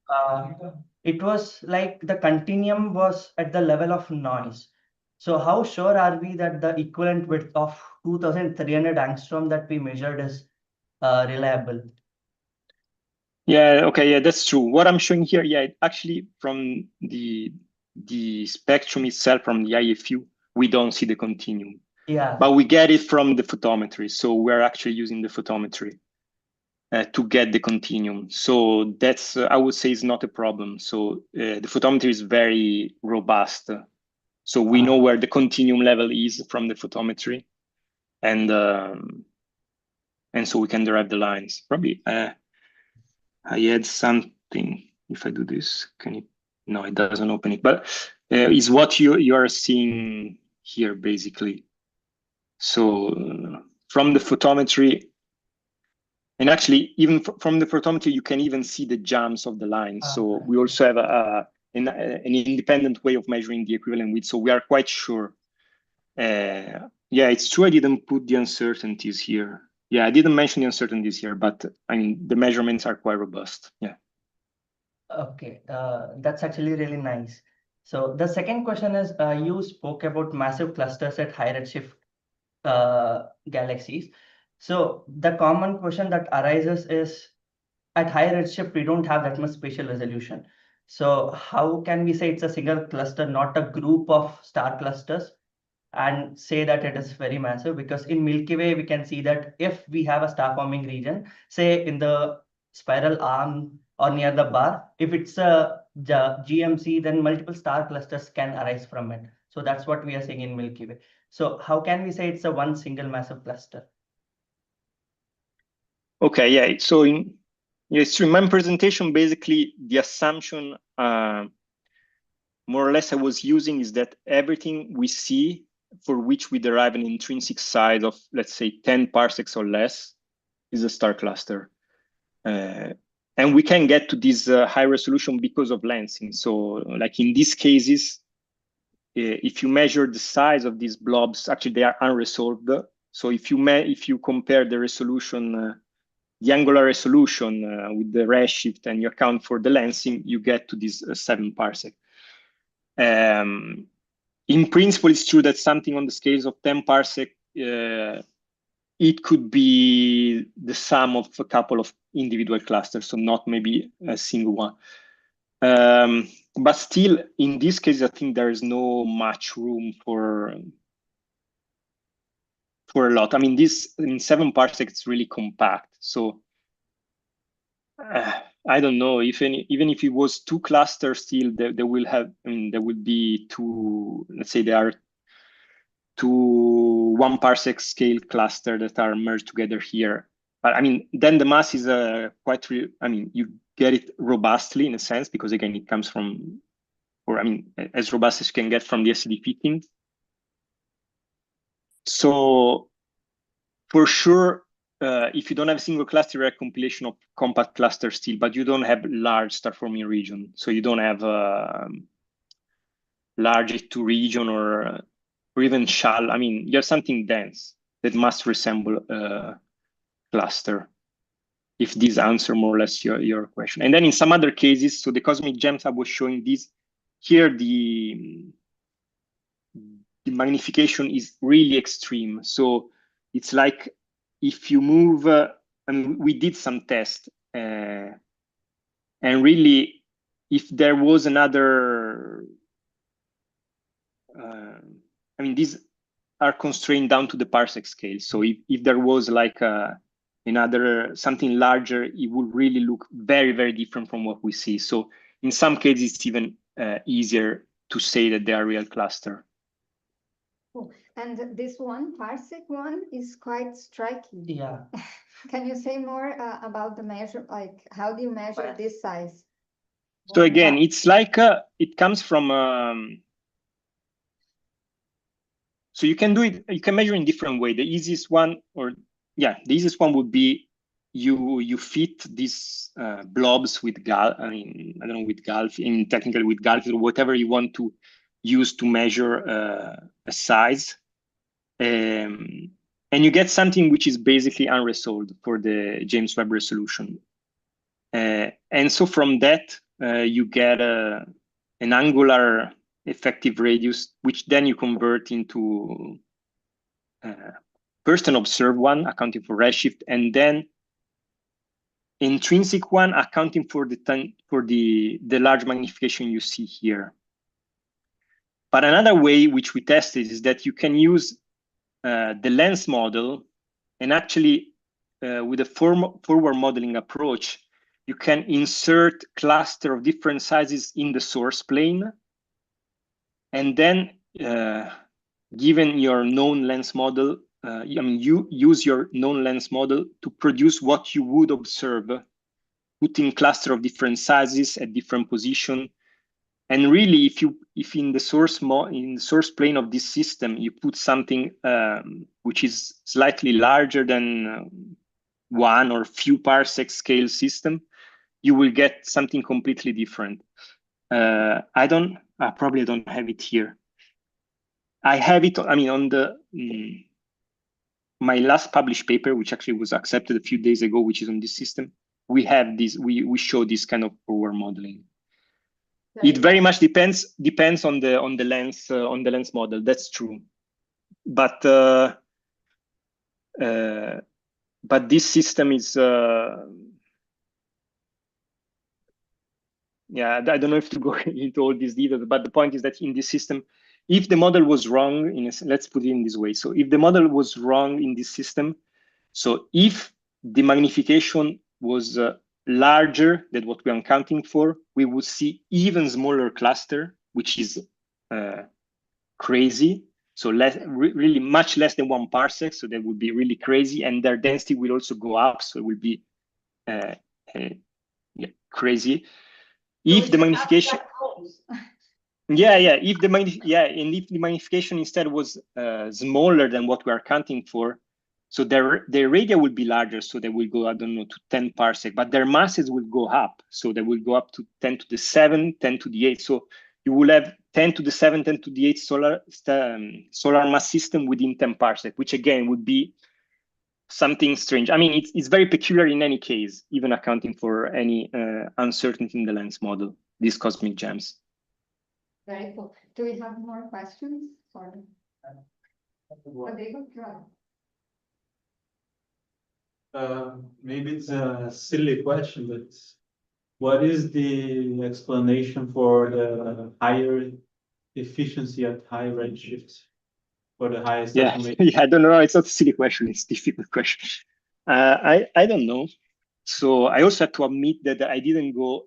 [SPEAKER 4] it was like the continuum was at the level of noise. So how sure are we that the equivalent width of 2300 angstrom that we measured is reliable?
[SPEAKER 2] Yeah, okay, yeah, that's true. What I'm showing here, yeah, actually from the spectrum itself, from the IFU, we don't see the continuum.
[SPEAKER 4] Yeah.
[SPEAKER 2] But we get it from the photometry. So we're actually using the photometry to get the continuum. So that's, I would say, is not a problem. So the photometry is very robust. So we know where the continuum level is from the photometry, and so we can derive the lines. Probably I add something. If I do this, can it? No, it doesn't open it. But is what you are seeing here basically. So from the photometry, and actually even from the photometry, you can even see the jumps of the lines. So we also have an independent way of measuring the equivalent width. So we are quite sure. Yeah, it's true. I didn't put the uncertainties here. Yeah, I didn't mention the uncertainties here, but I mean, the measurements are quite robust. Yeah.
[SPEAKER 4] Okay, that's actually really nice. So the second question is, you spoke about massive clusters at high redshift galaxies. So the common question that arises is, at high redshift, we don't have that much spatial resolution. So how can we say it's a single cluster, not a group of star clusters, and say that it is very massive? Because in Milky Way, we can see that if we have a star forming region, say in the spiral arm or near the bar, if it's a GMC, then multiple star clusters can arise from it. So that's what we are seeing in Milky Way. So how can we say it's a one single massive cluster?
[SPEAKER 2] Okay, yeah. So in my presentation, basically the assumption more or less I was using is that everything we see for which we derive an intrinsic size of, let's say, 10 parsecs or less is a star cluster. And we can get to this high resolution because of lensing. So like in these cases, if you measure the size of these blobs, actually they are unresolved. So if you compare the resolution, the angular resolution with the redshift, and you account for the lensing, you get to this 7 parsec. In principle, it's true that something on the scales of 10 parsec, it could be the sum of a couple of individual clusters, so not maybe a single one. But still, in this case, I think there is no much room for a lot. I mean, this in 7 parsec, it's really compact. So I don't know if even if it was 2 clusters, still there will have. I mean, there would be 2. Let's say there are 2 1 parsec scale cluster that are merged together here. But I mean, then the mass is quite. I mean, you get it robustly in a sense because again, it comes from, or I mean, as robust as you can get from the SED fitting. So for sure, if you don't have a single cluster, you have a compilation of compact clusters still, but you don't have large star forming region. So you don't have large H2 region or even shallow. I mean, you have something dense that must resemble a cluster. If this answer more or less your question. And then in some other cases, so the cosmic gems I was showing this here, the magnification is really extreme. So it's like if you move, I mean, we did some tests, and really, if there was another, I mean, these are constrained down to the parsec scale. So if there was like another something larger, it would really look very, very different from what we see. So in some cases, it's even easier to say that they are real cluster.
[SPEAKER 3] Cool. And this 1 parsec one is quite striking.
[SPEAKER 4] Yeah.
[SPEAKER 3] Can you say more about the measure? Like, how do you measure this size?
[SPEAKER 2] So again, it's like it comes from. So you can do it. You can measure in different way. The easiest one, the easiest one would be you fit these blobs with I mean, I don't know, with technically with Galacxies or whatever you want to use to measure a size, and you get something which is basically unresolved for the James Webb resolution. And so from that you get an angular effective radius, which then you convert into first an observed one, accounting for redshift, and then intrinsic one, accounting for the large magnification you see here. But another way which we tested is that you can use the lens model, and actually with a forward modeling approach, you can insert cluster of different sizes in the source plane, and then given your known lens model, I mean, you use your known lens model to produce what you would observe, putting cluster of different sizes at different position. And really, if in the source plane of this system you put something which is slightly larger than 1 or few parsec scale system, you will get something completely different. I probably don't have it here. I have it, I mean, on the my last published paper, which actually was accepted a few days ago, which is on this system. We have this, we show this kind of forward modeling. It very much depends on the lens model. That's true, but this system is yeah, I don't know if to go into all these details, but the point is that in this system, if the model was wrong, let's put it in this way. So if the model was wrong in this system, so if the magnification was larger than what we are accounting for, we would see even smaller cluster, which is crazy. So really much less than 1 parsec. So that would be really crazy, and their density will also go up. So it will be yeah, crazy. If the magnification, if the magnification instead was smaller than what we are counting for, so their radii will be larger, so they will go, I don't know, to 10 parsec, but their masses will go up, so they will go up to 10 to the 7, 10 to the 8. So you will have 10 to the 7, 10 to the 8 solar mass system within 10 parsec, which again would be something strange. I mean, it's very peculiar in any case, even accounting for any uncertainty in the lens model, these cosmic gems.
[SPEAKER 3] Very cool. Do we have more questions? Sorry.
[SPEAKER 5] Maybe it's a silly question, but what is the explanation for the higher efficiency at high redshift for the highest estimation?
[SPEAKER 2] I don't know. It's not a silly question. It's a difficult question. I don't know. So I also have to admit that I didn't go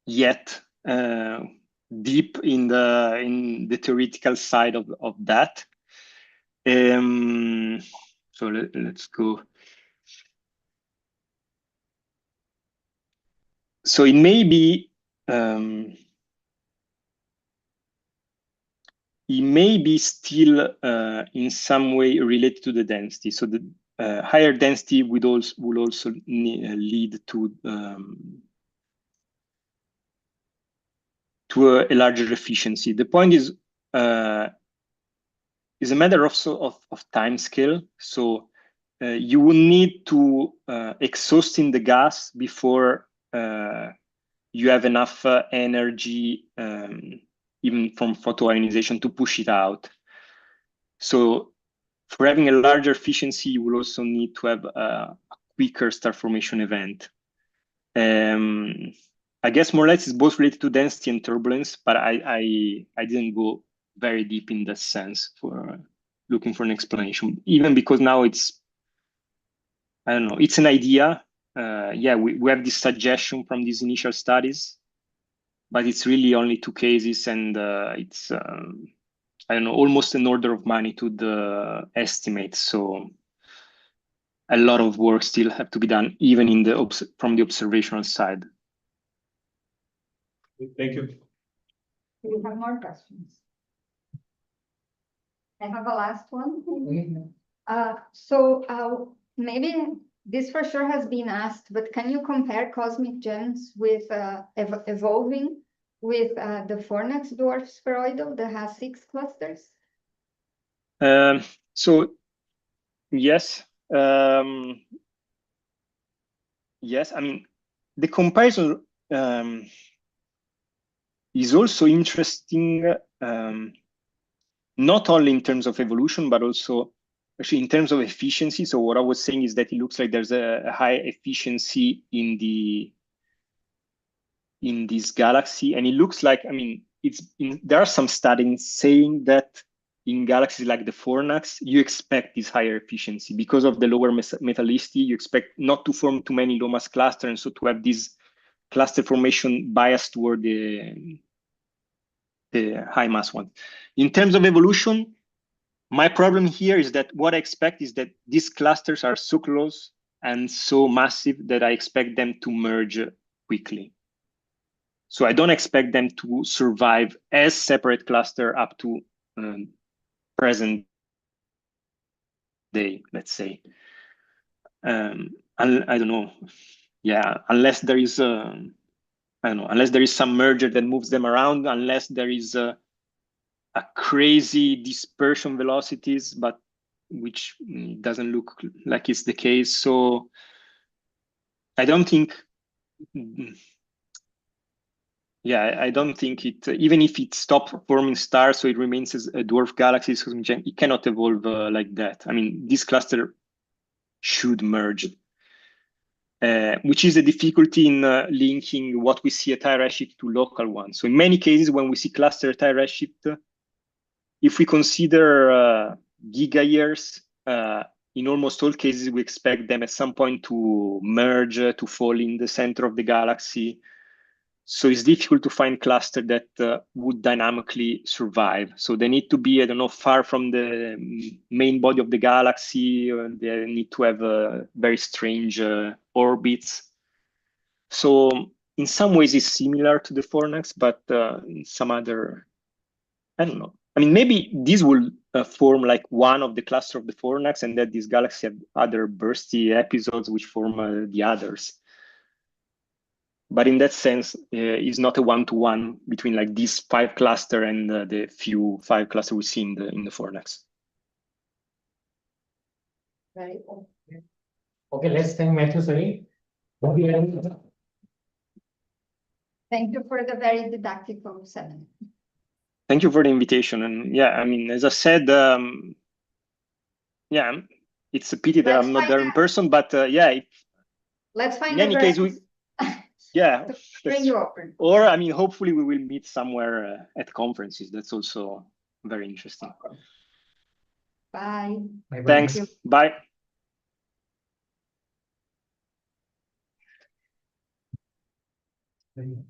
[SPEAKER 2] yet deep in the theoretical side of that. So let's go. So it may be still in some way related to the density. So the higher density will also lead to a larger efficiency. The point is a matter also of time scale. So you will need to exhaust in the gas before you have enough energy, even from photoionization, to push it out. So for having a larger efficiency, you will also need to have a quicker star formation event. I guess more or less it's both related to density and turbulence, but I didn't go very deep in that sense for looking for an explanation, even because now it's, I don't know, it's an idea. We have this suggestion from these initial studies, but it's really only 2 cases, and it's I don't know, almost an order of magnitude estimate. So a lot of work still have to be done, even in from the observational side.
[SPEAKER 5] Thank you.
[SPEAKER 3] Do you have more questions? I have a last one. Maybe this for sure has been asked, but can you compare cosmic gems with evolving with the Fornax dwarf spheroidal that has 6 clusters?
[SPEAKER 2] So yes, yes. I mean, the comparison is also interesting, not only in terms of evolution, but also actually in terms of efficiency. So what I was saying is that it looks like there's a high efficiency in this galaxy, and it looks like, I mean, there are some studies saying that in galaxies like the Fornax, you expect this higher efficiency because of the lower metallicity. You expect not to form too many low mass clusters, and so to have this cluster formation biased toward the the high mass one. In terms of evolution, my problem here is that what I expect is that these clusters are so close and so massive that I expect them to merge quickly. So I don't expect them to survive as separate cluster up to present day, let's say. I don't know. Yeah, unless there is I don't know, unless there is some merger that moves them around, unless there is a crazy dispersion velocities, but which doesn't look like it's the case. So I don't think, yeah, I don't think it, even if it stops forming stars, so it remains as a dwarf galaxy, so it cannot evolve like that. I mean, this cluster should merge. Which is a difficulty in linking what we see at high redshift to local ones. So in many cases, when we see cluster at high redshift, if we consider giga years, in almost all cases, we expect them at some point to merge, to fall in the center of the galaxy. So it's difficult to find cluster that would dynamically survive. So they need to be, I don't know, far from the main body of the galaxy. They need to have very strange orbits. So in some ways it's similar to the Fornax, but in some other, I don't know. I mean, maybe this will form like one of the cluster of the Fornax, and that this galaxy have other bursty episodes which form the others. But in that sense, it's not a one-to-one between like these 5 cluster and the few 5 cluster we see in the Fornax.
[SPEAKER 3] Right.
[SPEAKER 1] Okay, let's thank Matthew, sorry.
[SPEAKER 3] Thank you for the very didactic seminar.
[SPEAKER 2] Thank you for the invitation. And yeah, I mean, as I said, yeah, it's a pity that I'm not there in person, but yeah,
[SPEAKER 3] Let's find
[SPEAKER 2] in any case, yeah,
[SPEAKER 3] bring you over.
[SPEAKER 2] or I mean, hopefully we will meet somewhere at conferences. That's also very interesting.
[SPEAKER 3] Bye.
[SPEAKER 2] Thanks. Bye.
[SPEAKER 1] Thank you.